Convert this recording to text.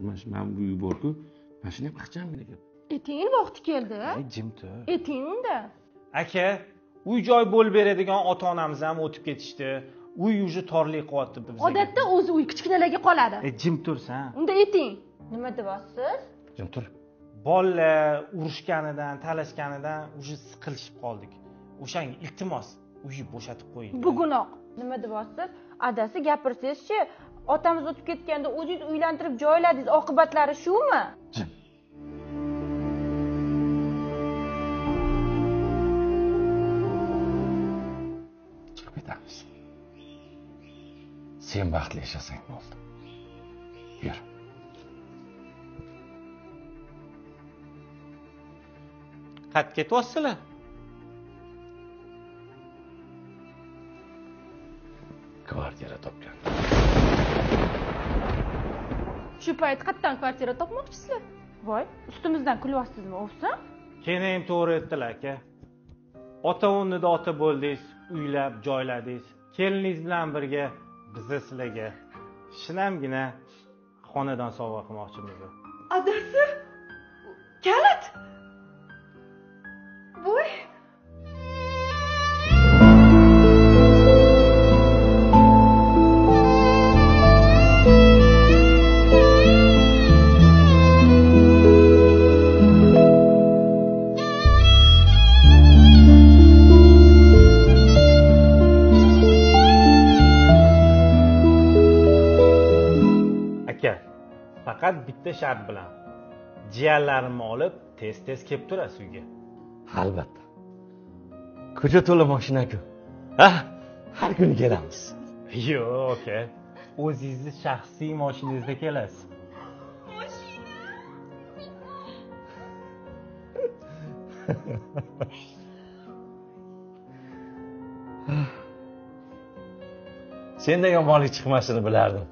Mana bu uy bor-ku, mana shuni ham ixchamgina gap. Eting vaqti keldi. Jim tur. Eting-da. Aka, uy-joy bo'lib beradigan ota-onamiz ham o'tib ketishdi. Uy uje torlik qilyapti bizga. Odatda o'zi uy kichkinalarga qoladi. Jim tursan. Unda eting. Nima deyapsiz? Jim tur. Bolalar urushganidan, talashganidan uje siqilishib qoldik. O'shanga iltimos uyni bo'shatib qo'ying. Bugunoq. Nima deyapsiz? Adasi gapirsangiz-chi, otamiz o'tib ketganda o'zingiz uylantirib joyladingiz, oqibatlari shumi? Jim. Chiqib ketamiz. Sen baxtli yashasang bo'ldi. Yur. Qayerga ketyapsizlar? Kvartira topgan. Shu payt qayerdan kvartira topmoqchisizlar? Voy, ustimizdan kulyapsizmi, o'fsin? Keyin ham to'g'ri aytdilar aka. Ota o'rnida ota bo'ldingiz, uylab joyladingiz. Keliningiz bilan birga bizni sizlarga shinamgina xonadon sovg'a qilmoqchimiz. Adasi? Kalit. Voy. Aka, faqat bitta shart bilan. Jiyanlarimni olib, tez-tez kelib turasiz uyga. Albatta. Ko'cha to'la mashina-ku. Ha, har kuni kelamiz. Yo'q, aka. O'zingizni shaxsiy mashinangizda kelasiz. Sendan yomonlik chiqmasini bilardim.